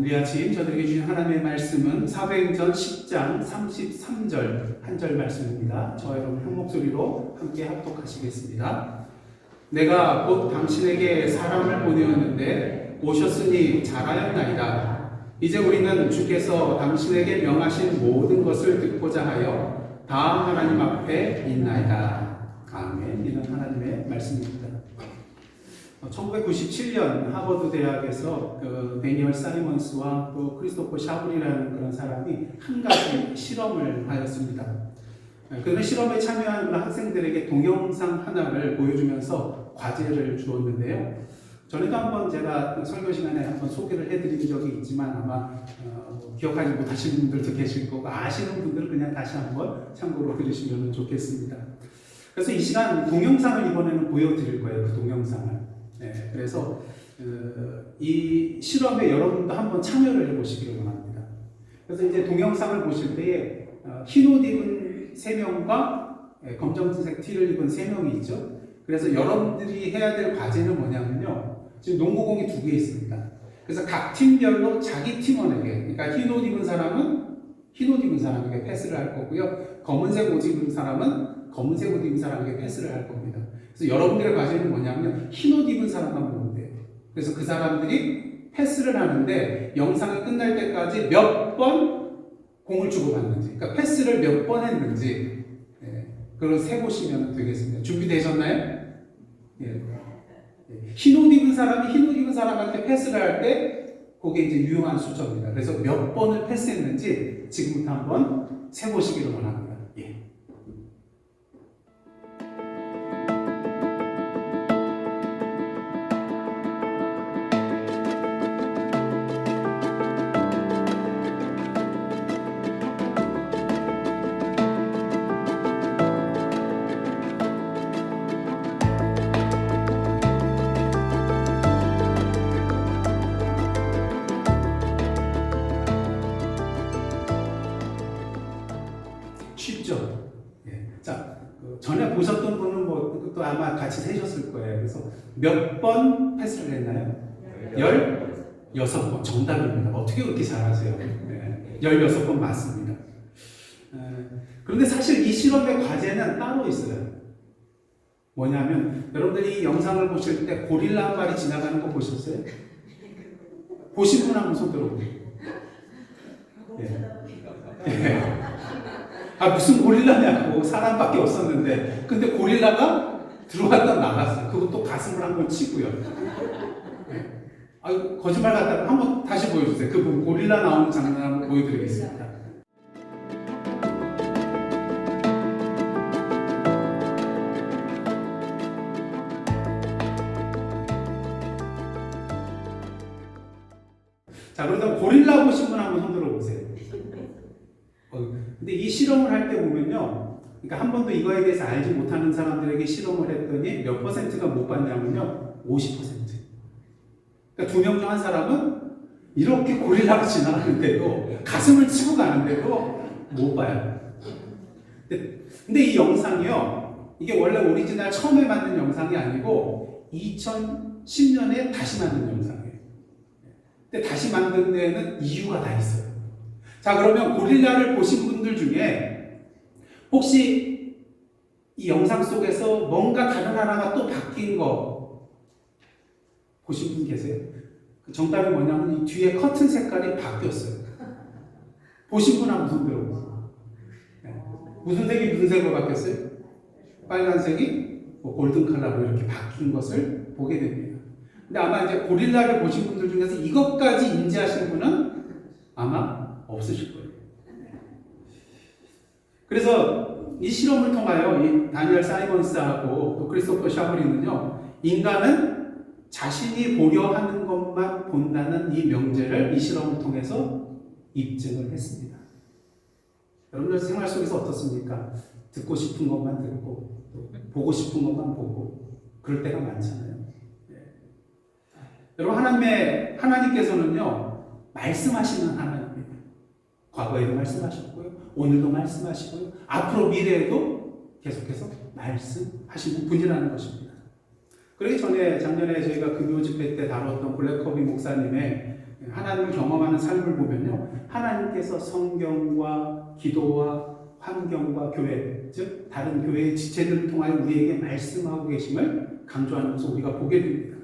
우리 아침 저들에게 주신 하나님의 말씀은 사도행전 10장 33절 한 절 말씀입니다. 저와 여러분 한 목소리로 함께 합독하시겠습니다. 내가 곧 당신에게 사람을 보내었는데 오셨으니 잘하였나이다. 이제 우리는 주께서 당신에게 명하신 모든 것을 듣고자 하여 다음 하나님 앞에 있나이다. 아멘. 이는 하나님의 말씀입니다. 1997년 하버드 대학에서 데니얼 사이먼스와 또 크리스토퍼 샤블이라는 그런 사람이 한 가지 실험을 하였습니다. 그런 실험에 참여한 그런 학생들에게 동영상 하나를 보여주면서 과제를 주었는데요. 전에도 한번 제가 설교 시간에 한번 소개를 해드린 적이 있지만 아마 기억하지 못하시는 분들도 계실 거고 아시는 분들은 그냥 다시 한번 참고로 들으시면 좋겠습니다. 그래서 이 시간 동영상을 이번에는 보여드릴 거예요. 그 동영상을. 네, 그래서 이 실험에 여러분도 한번 참여를 해보시기를 원합니다. 그래서 이제 동영상을 보실 때에 흰 옷 입은 3명과 검정색 티를 입은 3명이 있죠. 그래서 여러분들이 해야 될 과제는 뭐냐면요. 지금 농구공이 2개 있습니다. 그래서 각 팀별로 자기 팀원에게, 그러니까 흰 옷 입은 사람은 흰 옷 입은 사람에게 패스를 할 거고요. 검은색 옷 입은 사람은 검은색 옷 입은 사람에게 패스를 할 겁니다. 그래서 여러분들의 과제는 뭐냐면 흰 옷 입은 사람만 보면 돼요. 그래서 그 사람들이 패스를 하는데 영상이 끝날 때까지 몇 번 공을 주고받는지, 그러니까 패스를 몇 번 했는지 그걸 세보시면 되겠습니다. 준비되셨나요? 예. 흰 옷 입은 사람이 흰 옷 입은 사람한테 패스를 할 때 그게 이제 유용한 수저입니다. 그래서 몇 번을 패스했는지 지금부터 한번 세보시기를 원합니다. 예. 쉽죠? 예. 자, 전에 보셨던 분은 또 아마 같이 세셨을 거예요. 그래서 몇 번 패스를 했나요? 16번. 정답입니다. 어떻게 그렇게 잘하세요? 네. 16번 맞습니다. 그런데 사실 이 실험의 과제는 따로 있어요. 뭐냐면, 여러분들이 이 영상을 보실 때 고릴라 한 마리 지나가는 거 보셨어요? 보신 분 한번 손 들어보세요. 예. 예. 무슨 고릴라냐고 사람밖에 없었는데 근데 고릴라가 들어왔다 나갔어요. 그것도 가슴을 한번 치고요. 거짓말 같다고 한번 다시 보여주세요. 그 고릴라 나오는 장면 한번 보여드리겠습니다. 자, 그러다 고릴라 보신 분 한번 손 들어보세요. 근데 이 실험을 할 때 보면요. 그러니까 한 번도 이거에 대해서 알지 못하는 사람들에게 실험을 했더니 몇 퍼센트가 못 받냐면요. 50%. 그러니까 2명 중 한 사람은 이렇게 고릴라가 지나가는데도 가슴을 치고 가는데도 못 봐요. 근데 이 영상이요. 이게 원래 오리지널 처음에 만든 영상이 아니고 2010년에 다시 만든 영상이에요. 근데 다시 만든 데에는 이유가 다 있어요. 자, 그러면 고릴라를 보신 분들 중에 혹시 이 영상 속에서 뭔가 다른 하나가 또 바뀐 거 보신 분 계세요? 그 정답이 뭐냐면 이 뒤에 커튼 색깔이 바뀌었어요. 보신 분 한번 손 들어보세요. 무슨 색이 무슨 색으로 바뀌었어요? 빨간색이 골든 컬러로 이렇게 바뀐 것을 보게 됩니다. 근데 아마 이제 고릴라를 보신 분들 중에서 이것까지 인지하신 분은 아마 없으실 거예요. 그래서 이 실험을 통하여 이 다니엘 사이먼스하고 또 크리스토퍼 샤블리는요, 인간은 자신이 보려 하는 것만 본다는 이 명제를 이 실험을 통해서 입증을 했습니다. 여러분들 생활 속에서 어떻습니까? 듣고 싶은 것만 듣고 또 보고 싶은 것만 보고 그럴 때가 많잖아요. 네. 여러분 하나님께서는요, 말씀하시는 하나님입니다. 과거에도 말씀하셨고요. 오늘도 말씀하시고요. 앞으로 미래에도 계속해서 말씀하시는 분이라는 것입니다. 그러기 전에 작년에 저희가 금요 집회 때 다뤘던 블랙커비 목사님의 하나님을 경험하는 삶을 보면요, 하나님께서 성경과 기도와 환경과 교회, 즉 다른 교회의 지체들을 통하여 우리에게 말씀하고 계심을 강조하는 것을 우리가 보게 됩니다.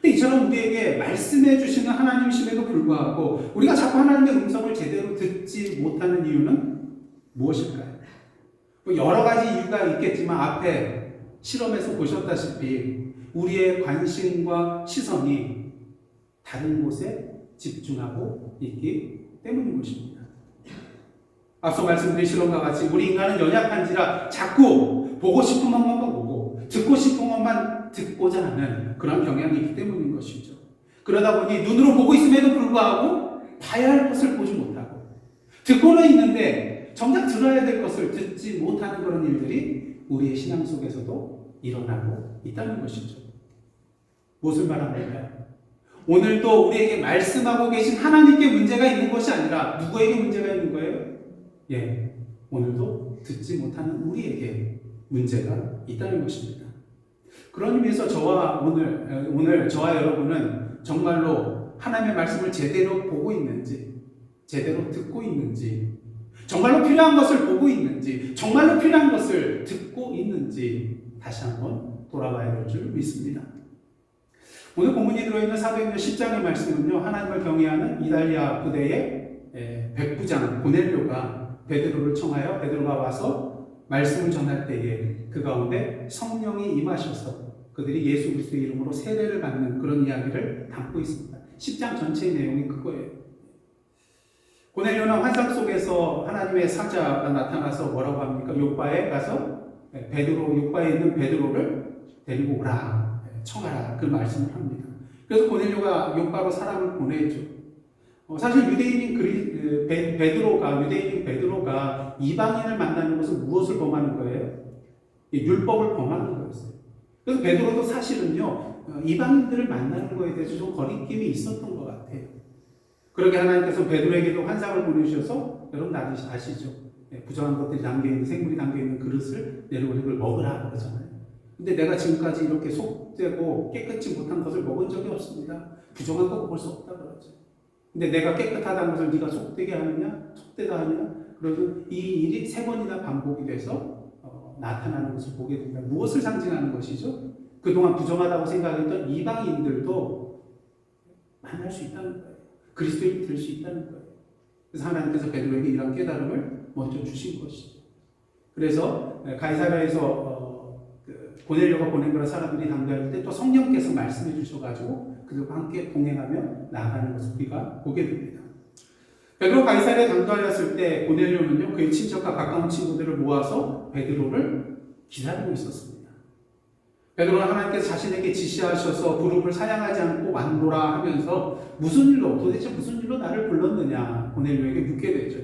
근데 이처럼 우리에게 말씀해 주시는 하나님이심에도 불구하고 우리가 자꾸 하나님의 음성을 제대로 듣지 못하는 이유는 무엇일까요? 여러 가지 이유가 있겠지만 앞에 실험에서 보셨다시피 우리의 관심과 시선이 다른 곳에 집중하고 있기 때문인 것입니다. 앞서 말씀드린 실험과 같이 우리 인간은 연약한지라 자꾸 보고 싶은 것만 보고 듣고 싶은 것만 듣고자 하는 그런 경향이 있기 때문인 것이죠. 그러다 보니 눈으로 보고 있음에도 불구하고 봐야 할 것을 보지 못하고 듣고는 있는데 정작 들어야 될 것을 듣지 못하는 그런 일들이 우리의 신앙 속에서도 일어나고 있다는 것이죠. 무엇을 말합니까? 오늘도 우리에게 말씀하고 계신 하나님께 문제가 있는 것이 아니라 누구에게 문제가 있는 거예요? 오늘도 듣지 못하는 우리에게 문제가 있다는 것입니다. 그런 의미에서 오늘 저와 여러분은 정말로 하나님의 말씀을 제대로 보고 있는지, 제대로 듣고 있는지, 정말로 필요한 것을 보고 있는지, 정말로 필요한 것을 듣고 있는지 다시 한번 돌아봐야 될 줄 믿습니다. 오늘 본문이 들어있는 사도행전 10장의 말씀은요, 하나님을 경외하는 이달리아 부대의 백부장 고넬료가 베드로를 청하여 베드로가 와서 말씀을 전할 때에 그 가운데 성령이 임하셔서 그들이 예수 그리스도의 이름으로 세례를 받는 그런 이야기를 담고 있습니다. 10장 전체의 내용이 그거예요. 고넬료는 환상 속에서 하나님의 사자가 나타나서 뭐라고 합니까? 요바에 가서 요바에 있는 베드로를 데리고 오라, 청하라, 그 말씀을 합니다. 그래서 고넬료가 요바로 사람을 보내죠. 사실 유대인인 베드로가 이방인을 만나는 것은 무엇을 범하는 거예요? 율법을 범하는 거였어요. 그래서 베드로도 사실은요, 이방인들을 만나는 것에 대해서 좀 거리낌이 있었던 것 같아요. 그러게 하나님께서 베드로에게도 환상을 보내주셔서 여러분 아시죠? 부정한 것들이 담겨있는, 생물이 담겨있는 그릇을 내려오는 걸 먹으라 그러잖아요. 근데 내가 지금까지 이렇게 속되고 깨끗지 못한 것을 먹은 적이 없습니다. 부정한 거 먹을 수 없다 그러죠. 근데 내가 깨끗하다는 것을 네가 속되게 하느냐? 속되다 하느냐? 그러면 이 일이 3번이나 반복이 돼서 나타나는 것을 보게 됩니다. 무엇을 상징하는 것이죠? 그동안 부정하다고 생각했던 이방인들도 만날 수 있다는 거예요. 그리스도인이 될 수 있다는 거예요. 그래서 하나님께서 베드로에게 이런 깨달음을 먼저 주신 것이죠. 그래서 가이사랴에서 고넬료가 보낸 그런 사람들이 당도할 때 또 성령께서 말씀해 주셔가지고 그들과 함께 동행하며 나아가는 것을 우리가 보게 됩니다. 베드로 가이사랴에 당도하였을 때 고넬료는요, 그의 친척과 가까운 친구들을 모아서 베드로를 기다리고 있었습니다. 베드로는 하나님께서 자신에게 지시하셔서 부름을 사양하지 않고 완도라 하면서 도대체 무슨 일로 나를 불렀느냐 고넬료에게 묻게 되죠.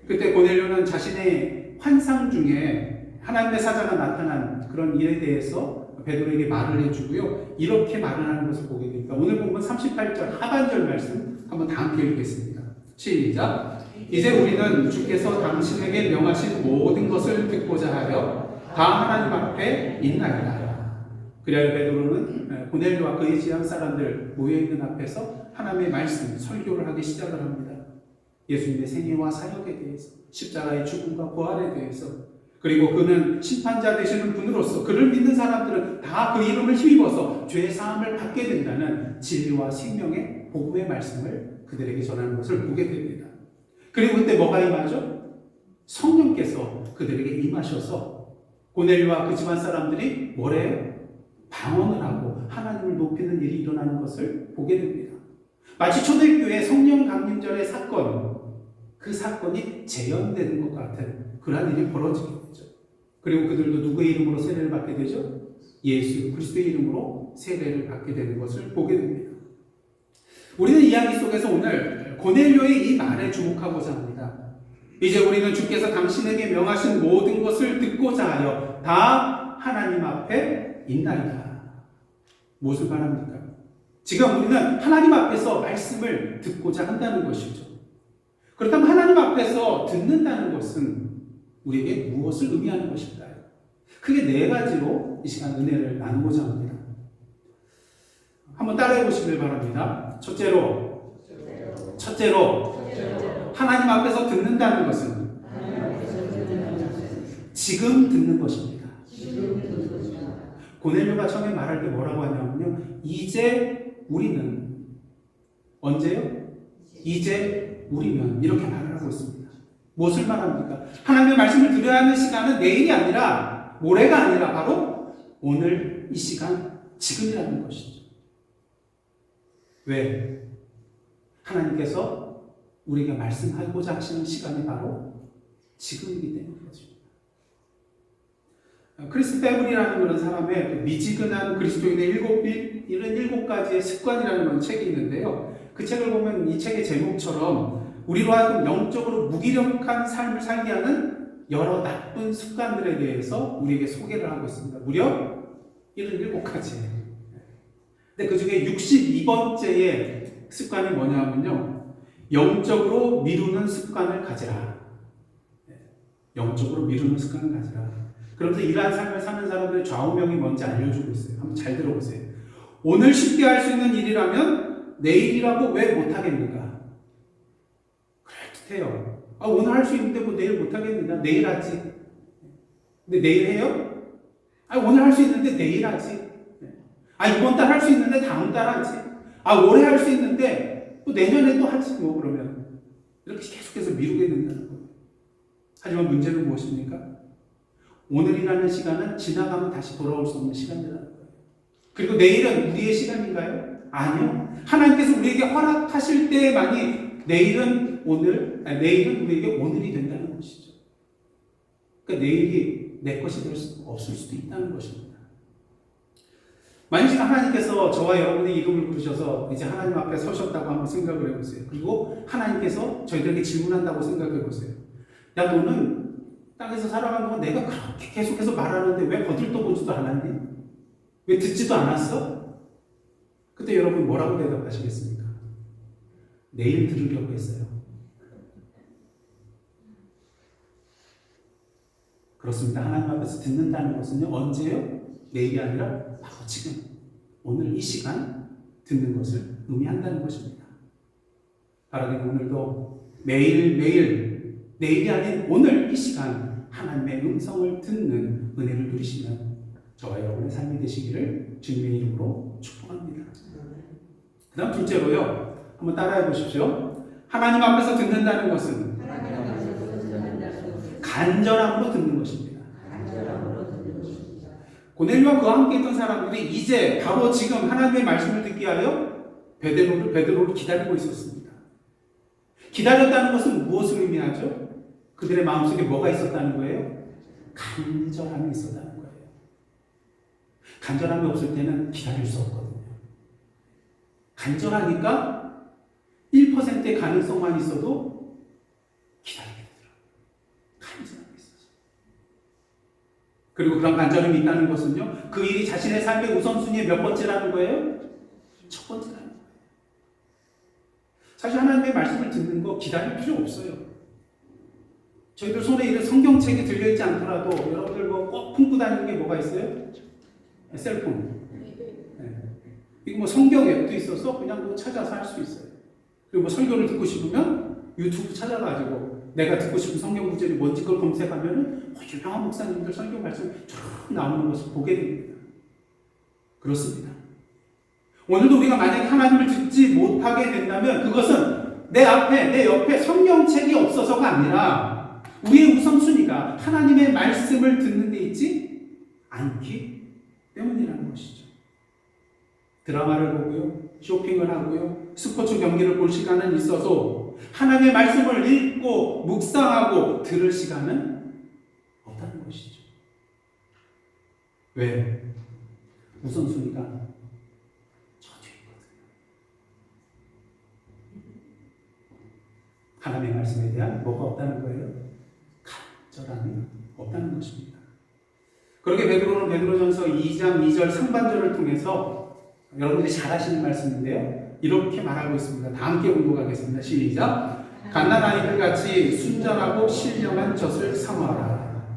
그때 고넬료는 자신의 환상 중에 하나님의 사자가 나타난 그런 일에 대해서 베드로에게 말을 해주고요, 이렇게 말을 하는 것을 보게 됩니다. 오늘 본문 38절 하반절 말씀 한번 다 함께 읽겠습니다. 시작. 이제 우리는 주께서 당신에게 명하신 모든 것을 듣고자 하여 다 하나님 앞에 있나이다. 그리하여 베드로는 고넬료와 그의 지한 사람들 모여있는 앞에서 하나님의 말씀, 설교를 하기 시작을 합니다. 예수님의 생애와 사역에 대해서, 십자가의 죽음과 부활에 대해서, 그리고 그는 심판자 되시는 분으로서 그를 믿는 사람들은 다 그 이름을 힘입어서 죄 사함을 받게 된다는 진리와 생명의 복음의 말씀을 그들에게 전하는 것을 보게 됩니다. 그리고 그때 뭐가 임하죠? 성령께서 그들에게 임하셔서 고넬료와 그 집안 사람들이 뭐래요? 방언을 하고 하나님을 높이는 일이 일어나는 것을 보게 됩니다. 마치 초대교회 성령 강림절의 사건, 그 사건이 재현되는 것 같은 그러한 일이 벌어지게 되죠. 그리고 그들도 누구의 이름으로 세례를 받게 되죠? 예수 그리스도의 이름으로 세례를 받게 되는 것을 보게 됩니다. 우리는 이야기 속에서 오늘 고넬료의 이 말에 주목하고자 합니다. 이제 우리는 주께서 당신에게 명하신 모든 것을 듣고자 하여 다 하나님 앞에 있나이다. 무엇을 말합니까? 지금 우리는 하나님 앞에서 말씀을 듣고자 한다는 것이죠. 그렇다면 하나님 앞에서 듣는다는 것은 우리에게 무엇을 의미하는 것일까요? 크게 4가지로 이 시간 은혜를 나누고자 합니다. 한번 따라해 보시길 바랍니다. 첫째로 하나님 앞에서 듣는다는 것은 지금 듣는 것입니다. 고넬료가 처음에 말할 때 뭐라고 하냐면요. 이제 우리는 언제요? 이제 우리는 이렇게 말을 하고 있습니다. 무엇을 말합니까? 하나님의 말씀을 들어야 하는 시간은 내일이 아니라 모레가 아니라 바로 오늘 이 시간 지금이라는 것이죠. 왜? 하나님께서 우리에게 말씀하고자 하시는 시간이 바로 지금이기 때문이죠. 크리스 페블이라는 그런 사람의 미지근한 그리스도인의 이런 7가지의 습관이라는 그런 책이 있는데요. 그 책을 보면 이 책의 제목처럼 우리로 하여금 영적으로 무기력한 삶을 살게 하는 여러 나쁜 습관들에 대해서 우리에게 소개를 하고 있습니다. 무려 77가지예요. 근데 그 중에 62번째의 습관이 뭐냐면요. 영적으로 미루는 습관을 가지라. 영적으로 미루는 습관을 가지라. 그러면서 이러한 삶을 사는 사람들의 좌우명이 뭔지 알려주고 있어요. 한번 잘 들어보세요. 오늘 쉽게 할 수 있는 일이라면 내일이라고 왜 못하겠는가? 그럴듯해요. 오늘 할 수 있는데 뭐 내일 못하겠느냐? 내일 하지. 근데 내일 해요? 오늘 할 수 있는데 내일 하지. 이번 달 할 수 있는데 다음 달 하지. 올해 할 수 있는데 또 내년에 또 하지 뭐 그러면. 이렇게 계속해서 미루게 된다는 거예요. 하지만 문제는 무엇입니까? 오늘이라는 시간은 지나가면 다시 돌아올 수 없는 시간이라는 거예요. 그리고 내일은 우리의 시간인가요? 아니요. 하나님께서 우리에게 허락하실 때만이 내일은 우리에게 오늘이 된다는 것이죠. 그러니까 내일이 내 것이 될 수 없을 수도 있다는 것입니다. 만약 하나님께서 저와 여러분의 이름을 부르셔서 이제 하나님 앞에 서셨다고 한번 생각을 해보세요. 그리고 하나님께서 저희들에게 질문한다고 생각해 보세요. 야, 너는 땅에서 살아가는 동안 내가 그렇게 계속해서 말하는데 왜 거들떠보지도 않았니? 왜 듣지도 않았어? 그때 여러분 뭐라고 대답하시겠습니까? 내일 들으려고 했어요. 그렇습니다. 하나님 앞에서 듣는다는 것은요. 언제요? 내일이 아니라 바로 지금 오늘 이 시간 듣는 것을 의미한다는 것입니다. 바라기는 오늘도 매일매일 내일이 아닌 오늘 이 시간 하나님의 음성을 듣는 은혜를 누리시는 저와 여러분의 삶이 되시기를 주님의 이름으로 축복합니다. 그 다음 둘째로요. 한번 따라해 보십시오. 하나님 앞에서 듣는다는 것은 간절함으로 듣는 것입니다. 고넬료와 그와 함께 있던 사람들이 이제 바로 지금 하나님의 말씀을 듣기 위하여 베드로를 기다리고 있었습니다. 기다렸다는 것은 무엇을 의미하죠? 그들의 마음속에 뭐가 있었다는 거예요? 간절함이 있었다는 거예요. 간절함이 없을 때는 기다릴 수 없거든요. 간절하니까 1%의 가능성만 있어도 기다리게 되더라고요. 간절함이 있어서. 그리고 그런 간절함이 있다는 것은요, 그 일이 자신의 삶의 우선순위의 몇 번째라는 거예요? 첫 번째라는 거예요. 사실 하나님의 말씀을 듣는 거 기다릴 필요 없어요. 저희들 손에 이런 성경책이 들려있지 않더라도 여러분들 꼭 품고 다니는 게 뭐가 있어요? 셀폰. 이거 성경 앱도 있어서 그냥 찾아서 할 수 있어요. 그리고 설교를 듣고 싶으면 유튜브 찾아가지고 내가 듣고 싶은 성경 구절이 뭔지 그걸 검색하면 유명한 목사님들 설교 말씀 쫙 나오는 것을 보게 됩니다. 그렇습니다. 오늘도 우리가 만약에 하나님을 듣지 못하게 된다면 그것은 내 옆에 성경책이 없어서가 아니라 우리의 우선순위가 하나님의 말씀을 듣는 데 있지 않기 때문이라는 것이죠. 드라마를 보고요, 쇼핑을 하고요, 스포츠 경기를 볼 시간은 있어서 하나님의 말씀을 읽고 묵상하고 들을 시간은 없다는 것이죠. 왜? 우선순위가 저 뒤에 있거든요. 하나님의 말씀에 대한 뭐가 없다는 거예요? 간절함이 없다는 것입니다. 그렇게 베드로는 베드로전서 2장 2절 상반절을 통해서 여러분들이 잘 아시는 말씀인데요. 이렇게 말하고 있습니다. 다 함께 공독하겠습니다. 시작. 갓난아이들 같이 순전하고 신령한 젖을 사모하라.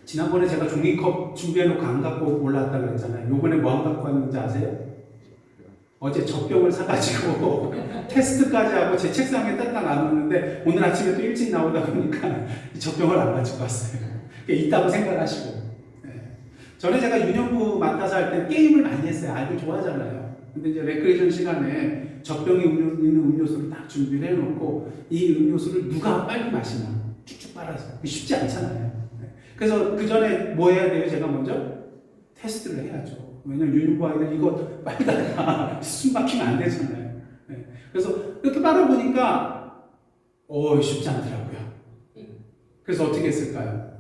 지난번에 제가 종이컵 준비해놓고 안 갖고 올라왔다고 그랬잖아요. 요번에 뭐 안 갖고 왔는지 아세요? 어제 젖병을 사가지고 테스트까지 하고 제 책상에 딱 놔뒀는데 오늘 아침에 또 일찍 나오다 보니까 이 젖병을 안 가지고 왔어요. 있다고 생각하시고. 네. 전에 제가 유년부 맡아서 할 때 게임을 많이 했어요. 아이들 좋아하잖아요. 근데 이제 레크레이션 시간에 젖병에 있는 음료수를 딱 준비를 해놓고 이 음료수를 누가 빨리 마시나 쭉쭉 빨아서 쉽지 않잖아요. 네. 그래서 그 전에 뭐 해야 돼요? 제가 먼저 테스트를 해야죠. 왜냐면 유년부 아이들 이거 빨다가 숨 막히면 안 되잖아요. 네. 그래서 이렇게 빨아보니까 쉽지 않더라고요. 그래서 어떻게 했을까요?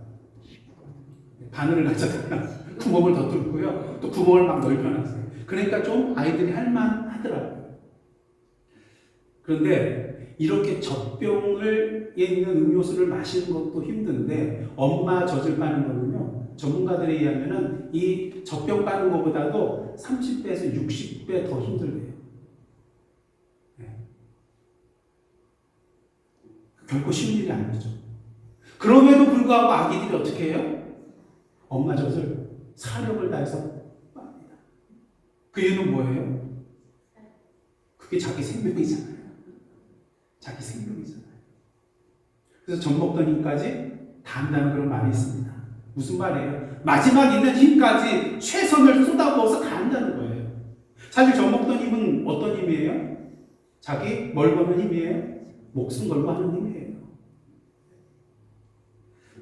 바늘을 가져다가 구멍을 더 뚫고요. 또 구멍을 막 넓혀놨어요. 그러니까 좀 아이들이 할만하더라고요. 그런데 이렇게 젖병을 있는 음료수를 마시는 것도 힘든데 엄마 젖을 빠는 거는요. 전문가들에 의하면은 이 젖병 빠는 것보다도 30배에서 60배 더 힘들대요. 네. 결코 쉬운 일이 아니죠. 그럼에도 불구하고 아기들이 어떻게 해요? 엄마 젖을 사력을 다해서 빱니다. 그 이유는 뭐예요? 그게 자기 생명이잖아요. 자기 생명이잖아요. 그래서 젖 먹던 힘까지 다 한다는 그런 말이 있습니다. 무슨 말이에요? 마지막 있는 힘까지 최선을 쏟아부어서 다 한다는 거예요. 사실 젖 먹던 힘은 어떤 힘이에요? 자기 뭘 거는 힘이에요? 목숨 걸고 하는 힘이에요.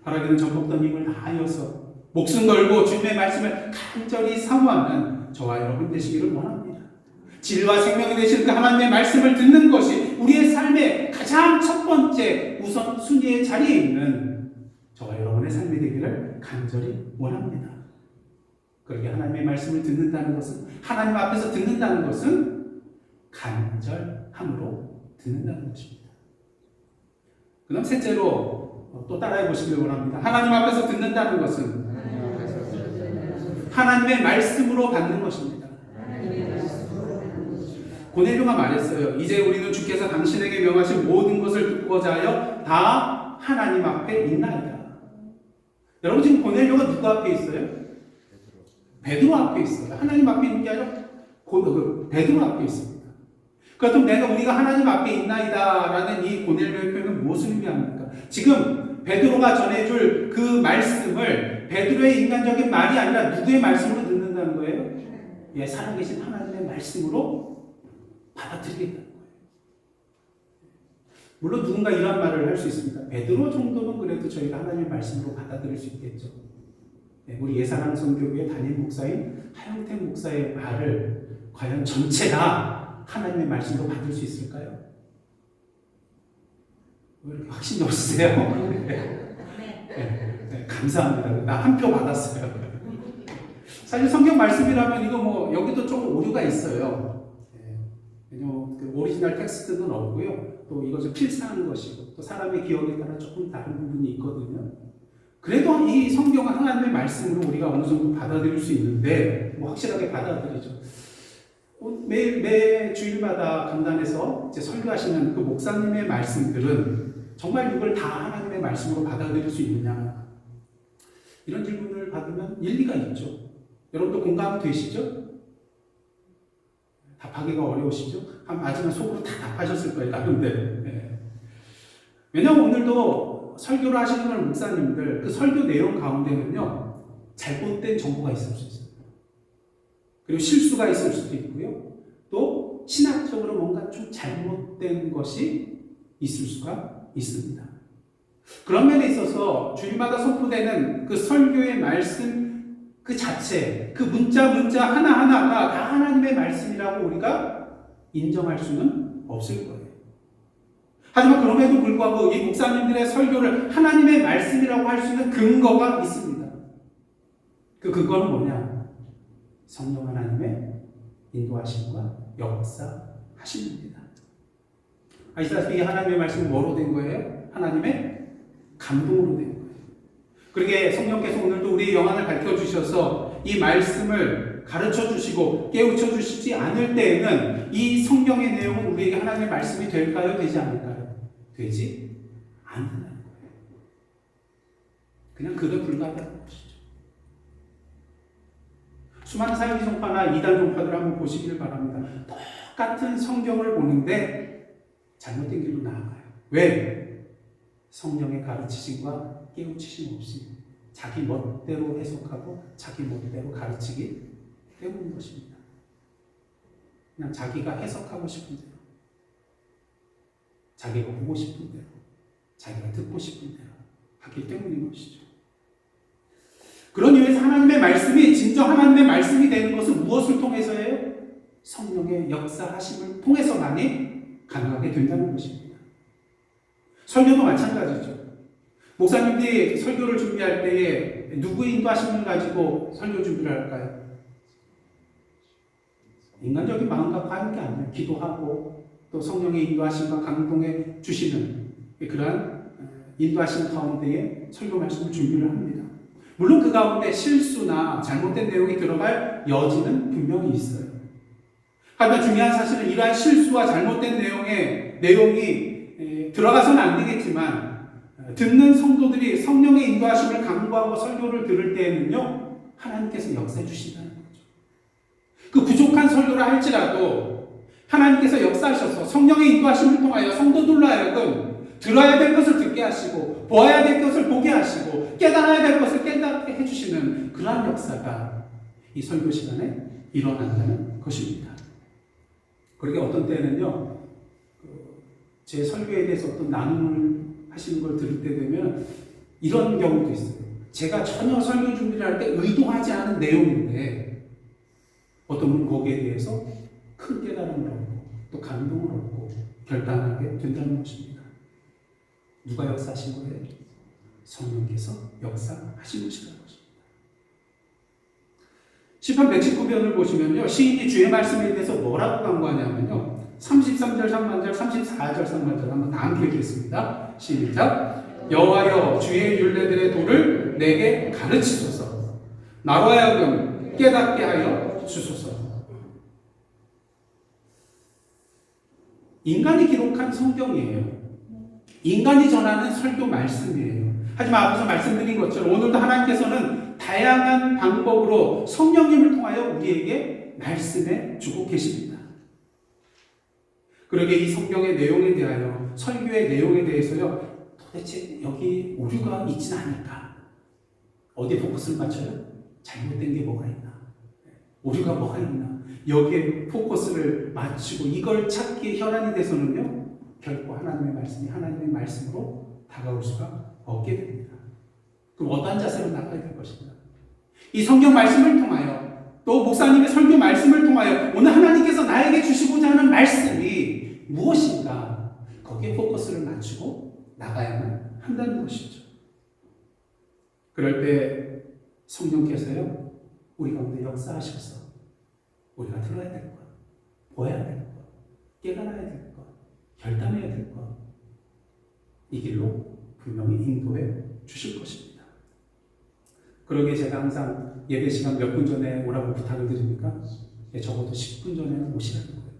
바라기는 젖 먹던 힘을 다하여서 목숨 걸고 주님의 말씀을 간절히 사모하는 저와 여러분 되시기를 원합니다. 진리와 생명이 되시는 그 하나님의 말씀을 듣는 것이 우리의 삶의 가장 첫 번째 우선 순위의 자리에 있는 저와 여러분의 삶이 되기를 간절히 원합니다. 그렇게 하나님의 말씀을 듣는다는 것은 하나님 앞에서 듣는다는 것은 간절함으로 듣는다는 것입니다. 그 다음 셋째로 또 따라해 보시길 원합니다. 하나님 앞에서 듣는다는 것은 하나님의 말씀으로 받는 것입니다. 고넬료가 말했어요. 이제 우리는 주께서 당신에게 명하신 모든 것을 듣고자 하여 다 하나님 앞에 있나이다. 여러분 지금 고넬료가 누구 앞에 있어요? 베드로 앞에 있어요. 하나님 앞에 있는 게 아니라 베드로 앞에 있습니다. 그렇다면 우리가 하나님 앞에 있나이다 라는 이 고넬료의 표현은 무엇을 의미합니까? 지금 베드로가 전해줄 그 말씀을 베드로의 인간적인 말이 아니라 누구의 말씀으로 듣는다는 거예요? 예, 살아계신 하나님의 말씀으로 받아들이겠다는 거예요. 물론 누군가 이런 말을 할 수 있습니다. 베드로 정도는 그래도 저희가 하나님의 말씀으로 받아들일 수 있겠죠. 예, 우리 예산항 선교회 담임 목사인 하영택 목사의 말을 과연 전체가 하나님의 말씀으로 받을 수 있을까요? 왜 이렇게 확신이 없으세요? 네, 감사합니다. 나 한 표 받았어요. 사실 성경 말씀이라면 이거 뭐 여기도 좀 오류가 있어요. 왜냐면 그 오리지널 텍스트는 없고요. 또 이것을 필사하는 것이고 또 사람의 기억에 따라 조금 다른 부분이 있거든요. 그래도 이 성경은 하나님의 말씀으로 우리가 어느 정도 받아들일 수 있는데 뭐 확실하게 받아들이죠. 매 주일마다 강단에서 이제 설교하시는 그 목사님의 말씀들은 정말 이걸 다 하나님의 말씀으로 받아들일 수 있느냐 이런 질문을 받으면 일리가 있죠. 여러분도 공감되시죠? 답하기가 어려우시죠? 하지만 속으로 다 답하셨을 거예요. 나름대로. 네. 왜냐하면 오늘도 설교를 하시는 목사님들 그 설교 내용 가운데는요 잘못된 정보가 있을 수 있어요. 그리고 실수가 있을 수도 있고요. 또 신학적으로 뭔가 좀 잘못된 것이 있을 수가 있습니다. 그런 면에 있어서 주일마다 선포되는 그 설교의 말씀 그 자체, 그 문자 하나하나가 다 하나님의 말씀이라고 우리가 인정할 수는 없을 거예요. 하지만 그럼에도 불구하고 이 목사님들의 설교를 하나님의 말씀이라고 할 수 있는 근거가 있습니다. 그 근거는 뭐냐? 성령 하나님의 인도하심과 역사하심입니다. 아시다시피 하나님의 말씀은 뭐로 된 거예요? 하나님의 감동으로 된 거예요. 그러게 성령께서 오늘도 우리의 영안을 밝혀주셔서 이 말씀을 가르쳐 주시고 깨우쳐 주시지 않을 때에는 이 성경의 내용은 우리에게 하나님의 말씀이 될까요? 되지 않을까요? 되지 않는다는 거예요. 그냥 그에 불과하다는 것이죠. 수많은 사역이 종파나 이단 종파들을 한번 보시기를 바랍니다. 똑같은 성경을 보는데 잘못된 길로 나아가요. 왜? 성령의 가르치심과 깨우치심 없이 자기 멋대로 해석하고 자기 멋대로 가르치기 때문인 것입니다. 그냥 자기가 해석하고 싶은 대로, 자기가 보고 싶은 대로, 자기가 듣고 싶은 대로 하기 때문인 것이죠. 그런 이유에서 하나님의 말씀이 진정 하나님의 말씀이 되는 것은 무엇을 통해서예요? 성령의 역사하심을 통해서만이 가능하게 된다는 것입니다. 설교도 마찬가지죠. 목사님들이 설교를 준비할 때에 누구의 인도하심을 가지고 설교 준비를 할까요? 인간적인 마음과 함께 아니에요. 기도하고 또 성령의 인도하심과 감동해 주시는 그러한 인도하심 가운데에 설교 말씀을 준비를 합니다. 물론 그 가운데 실수나 잘못된 내용이 들어갈 여지는 분명히 있어요. 하지만 중요한 사실은 이러한 실수와 잘못된 내용이 들어가서는 안 되겠지만 듣는 성도들이 성령의 인도하심을 간구하고 설교를 들을 때에는요, 하나님께서 역사해 주신다는 거죠. 그 부족한 설교를 할지라도 하나님께서 역사하셔서 성령의 인도하심을 통하여 성도들로 하여금 들어야 될 것을 듣게 하시고 보아야 될 것을 보게 하시고 깨달아야 될 것을 깨닫게 해주시는 그러한 역사가 이 설교 시간에 일어난다는 것입니다. 그러게 어떤 때는요, 제 설교에 대해서 어떤 나눔을 하시는 걸 들을 때 되면 이런 경우도 있어요. 제가 전혀 설교 준비를 할 때 의도하지 않은 내용인데 어떤 분은 거기에 대해서 큰 깨달음을 얻고 또 감동을 얻고 결단하게 된다는 것입니다. 누가 역사하신 거예요? 성령께서 역사하신 것이라는 것입니다. 시편 119편을 보시면요, 시인이 주의 말씀에 대해서 뭐라고 간구하냐면요, 33절 상반절, 34절 상반절 한번 다 함께 읽겠습니다. 시작. 여호와여, 주의 율례들의 도를 내게 가르치소서. 나로 하여금 깨닫게 하여 주소서. 인간이 기록한 성경이에요. 인간이 전하는 설교 말씀이에요. 하지만 앞서 말씀드린 것처럼 오늘도 하나님께서는 다양한 방법으로 성령님을 통하여 우리에게 말씀해 주고 계십니다. 그러게 이 성경의 내용에 대하여, 설교의 내용에 대해서요, 도대체 여기 오류가 있지는 않을까? 어디에 포커스를 맞춰요? 잘못된 게 뭐가 있나? 오류가 뭐가 있나? 여기에 포커스를 맞추고 이걸 찾기에 혈안이 돼서는요, 결코 하나님의 말씀이 하나님의 말씀으로 다가올 수가 없게 됩니다. 그럼 어떠한 자세로 나가야 될 것인가? 이 성경 말씀을 통하여 또 목사님의 설교 말씀을 통하여 오늘 하나님께서 나에게 주시고자 하는 말씀이 무엇인가? 거기에 포커스를 맞추고 나가야만 한다는 것이죠. 그럴 때 성령께서요, 우리 가운데 역사하셔서 우리가 들어야 될 것, 보아야 될 것, 깨달아야 될 것, 결단해야 될 것, 이 길로 분명히 인도해 주실 것입니다. 그러기에 제가 항상 예배 시간 몇 분 전에 오라고 부탁을 드립니까? 적어도 10분 전에는 오시라는 거예요.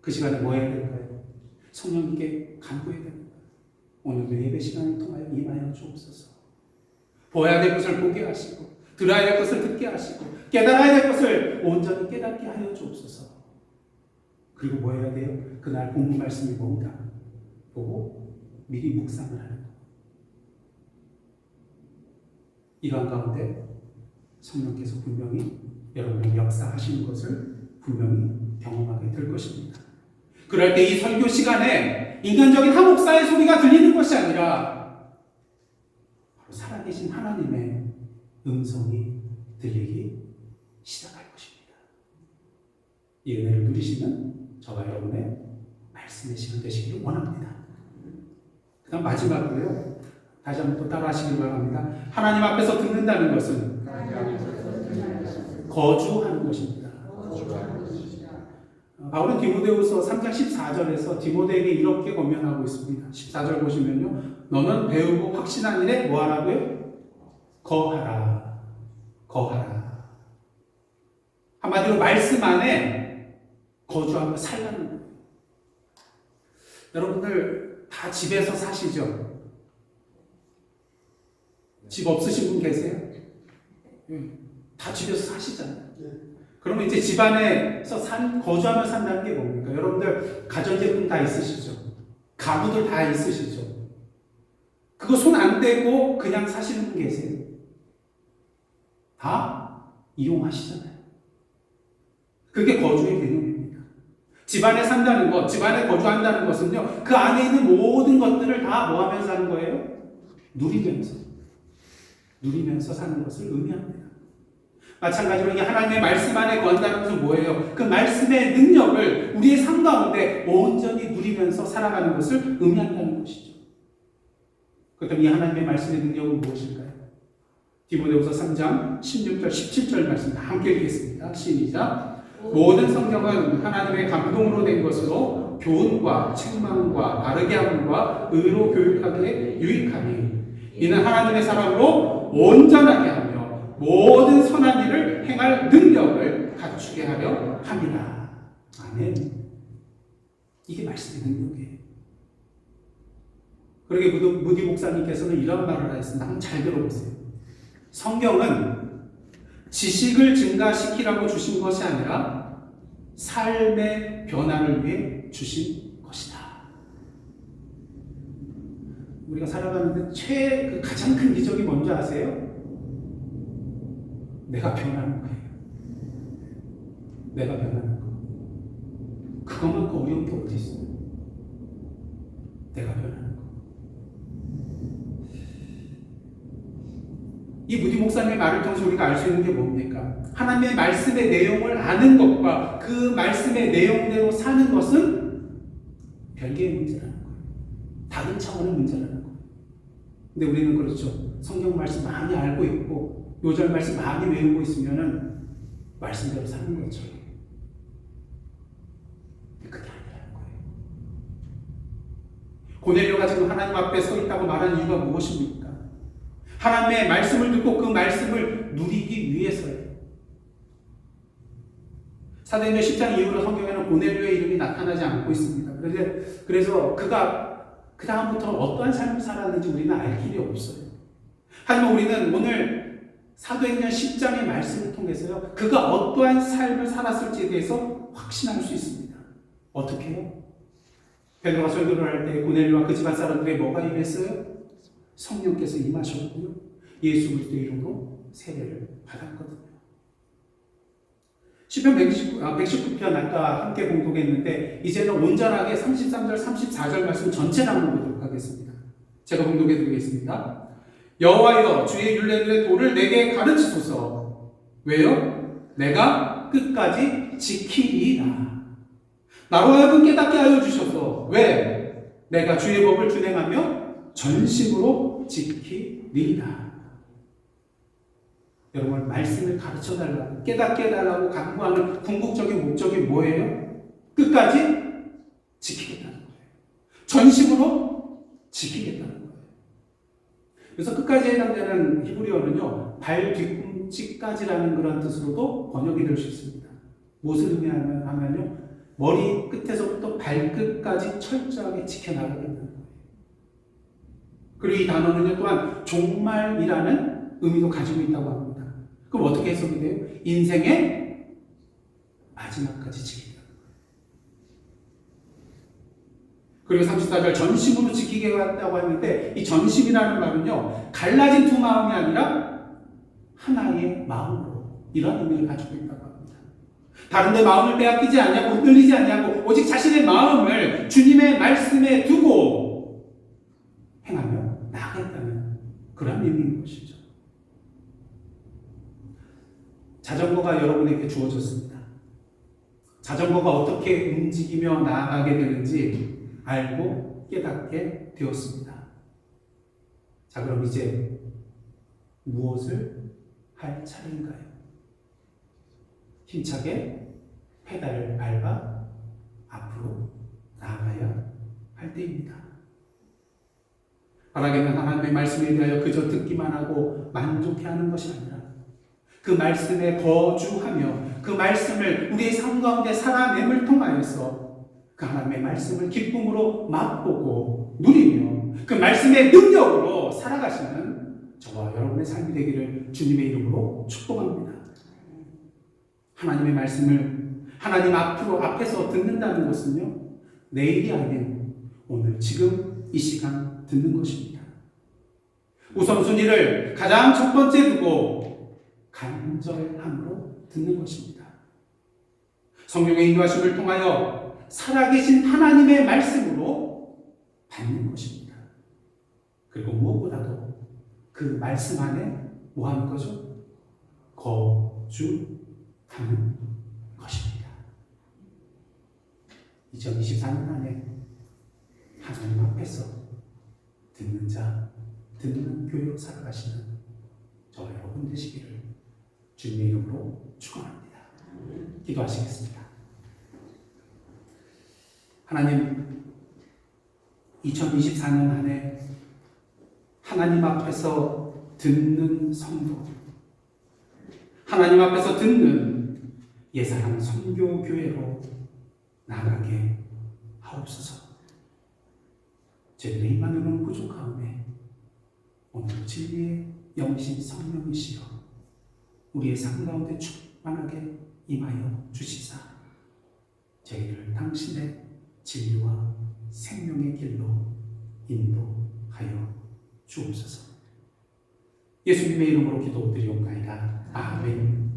그 시간에 뭐 해야 될까요? 성령님께 간구해야 됩니다. 오늘도 예배 시간을 통하여 임하여 주옵소서. 보아야 될 것을 보게 하시고 들어야 될 것을 듣게 하시고 깨달아야 될 것을 온전히 깨닫게 하여 주옵소서. 그리고 뭐 해야 돼요? 그날 본문 말씀이 뭔가 보고 미리 묵상을 하는 것. 이러한 가운데 성령께서 분명히 여러분의 역사하시는 것을 분명히 경험하게 될 것입니다. 그럴 때 이 설교 시간에 인간적인 한 목사의 소리가 들리는 것이 아니라 바로 살아계신 하나님의 음성이 들리기 시작할 것입니다. 이 은혜를 누리시는 저와 여러분의 말씀의 시간 되시기를 원합니다. 그 다음 마지막으로요, 다시 한번 또 따라 하시길 바랍니다. 하나님 앞에서 듣는다는 것은 거주하는 것입니다. 바울은 디모데후서 3장 14절에서 디모데에게 이렇게 권면하고 있습니다. 14절 보시면요, 너는 배우고 확신한 일에 뭐 하라고요? 거하라. 거하라. 한마디로 말씀 안에 거주하며 살라는 거예요. 여러분들 다 집에서 사시죠? 집 없으신 분 계세요? 다 집에서 사시잖아요. 그러면 이제 집안에서 거주하며 산다는 게 뭡니까? 여러분들 가전제품 다 있으시죠? 가구들 다 있으시죠? 그거 손 안 대고 그냥 사시는 분 계세요? 다 이용하시잖아요. 그게 거주의 개념입니다. 집안에 산다는 것, 집안에 거주한다는 것은요, 그 안에 있는 모든 것들을 다 뭐 하면서 사는 거예요? 누리면서 사는 것을 의미합니다. 마찬가지로 이 하나님의 말씀 안에 거한다는 것은 뭐예요? 그 말씀의 능력을 우리의 삶 가운데 온전히 누리면서 살아가는 것을 의미한다는 것이죠. 그렇다면 이 하나님의 말씀의 능력은 무엇일까요? 디모데후서 3장 16절 17절 말씀 함께 읽겠습니다. 시작. 모든 성경은 하나님의 감동으로 된 것으로 교훈과 책망과 바르게 함과 의로 교육하기에 유익하니 이는 하나님의 사람으로 온전하게 하며 모든 선한 일을 행할 능력을 갖추게 하려 함이라. 아멘. 이게 말씀의 능력이에요. 그러게 무디 목사님께서는 이런 말을 하셨습니다. 한번 잘 들어보세요. 성경은 지식을 증가시키라고 주신 것이 아니라 삶의 변화를 위해 주신 것이다. 우리가 살아가는데 가장 큰 기적이 뭔지 아세요? 내가 변하는 거예요. 내가 변하는 거. 그것만큼 어려운 게 어디 있어요? 내가 변하는 거. 이 무디 목사님의 말을 통해서 우리가 알 수 있는 게 뭡니까? 하나님의 말씀의 내용을 아는 것과 그 말씀의 내용대로 사는 것은 별개의 문제라는 거예요. 다른 차원의 문제라는 거예요. 근데 우리는 그렇죠. 성경 말씀 많이 알고 있고 요절 말씀 많이 외우고 있으면은 말씀대로 사는 거죠. 그게 아니라는 거예요. 고넬료가 지금 하나님 앞에 서 있다고 말하는 이유가 무엇입니까? 하나님의 말씀을 듣고 그 말씀을 누리기 위해서예요. 사도행전 10장 이후로 성경에는 고넬료의 이름이 나타나지 않고 있습니다. 그래서 그가 그 다음부터 어떠한 삶을 살았는지 우리는 알 길이 없어요. 하지만 우리는 오늘 사도행전 10장의 말씀을 통해서요, 그가 어떠한 삶을 살았을지에 대해서 확신할 수 있습니다. 어떻게 해요? 베드로가 설교를 할 때 고넬료와 그 집안 사람들에게 뭐가 임했어요? 성령께서 임하셨고요, 예수 그리스도의 이름으로 세례를 받았거든요. 시편 119편 아까 함께 공독했는데 이제는 온전하게 33절 34절 말씀 전체 나눠보도록 하겠습니다. 제가 공독해 드리겠습니다. 여호와여 주의 율례들의 도를 내게 가르치소서. 왜요? 내가 끝까지 지키리라. 나로 하여금 깨닫게 하여 주셔서. 왜? 내가 주의 법을 준행하며 전심으로 지키리라. 여러분, 말씀을 가르쳐달라고, 깨닫게 해달라고 강구하는 궁극적인 목적이 뭐예요? 끝까지 지키겠다는 거예요. 전심으로 지키겠다는 거예요. 그래서 끝까지 해당되는 히브리어는요, 발 뒤꿈치까지라는 그런 뜻으로도 번역이 될 수 있습니다. 무엇을 의미하면요, 머리 끝에서부터 발끝까지 철저하게 지켜나가겠다는 거예요. 그리고 이 단어는요, 또한 종말이라는 의미도 가지고 있다고 합니다. 그럼 어떻게 해석이 돼요? 인생의 마지막까지 지키겠다는 거예요. 그리고 34절 전심으로 지키게 했다고 했는데 이 전심이라는 말은요, 갈라진 두 마음이 아니라 하나의 마음으로 이런 의미를 가지고 있다고 합니다. 다른 데 마음을 빼앗기지 않냐고 흔들리지 않냐고 오직 자신의 마음을 주님의 말씀에 두고 행하며 나아가겠다는 그런 의미인 것이죠. 자전거가 여러분에게 주어졌습니다. 자전거가 어떻게 움직이며 나아가게 되는지 알고 깨닫게 되었습니다. 자, 그럼 이제 무엇을 할 차례인가요? 힘차게 페달을 밟아 앞으로 나아가야 할 때입니다. 바라기는 하나님의 말씀에 대하여 그저 듣기만 하고 만족해하는 것이 아니라 그 말씀에 거주하며 그 말씀을 우리의 삶 가운데 살아냄을 통하여서 그 하나님의 말씀을 기쁨으로 맛보고 누리며 그 말씀의 능력으로 살아가시는 저와 여러분의 삶이 되기를 주님의 이름으로 축복합니다. 하나님의 말씀을 하나님 앞에서 듣는다는 것은요, 내일이 아닌 오늘, 지금 이 시간 듣는 것입니다. 우선순위를 가장 첫 번째 두고 간절함으로 듣는 것입니다. 성령의 인도하심을 통하여 살아계신 하나님의 말씀으로 받는 것입니다. 그리고 무엇보다도 그 말씀 안에 뭐 하는 거죠? 거주하는 것입니다. 2024년 안에 하나님 앞에서 듣는 자, 듣는 교회로 살아가시는 저 여러분 되시기를 주님의 이름으로 축원합니다. 기도하시겠습니다. 하나님, 2024년 안에 하나님 앞에서 듣는 성도, 하나님 앞에서 듣는 예사랑 선교교회로 나가게 하옵소서. 저희들의 힘만으로는 부족하오매 오늘 진리의 영신 성령이시여 우리의 삶 가운데 충만하게 임하여 주시사 저희를 당신의 진리와 생명의 길로 인도하여 주옵소서. 예수님의 이름으로 기도드리옵나이다. 아멘.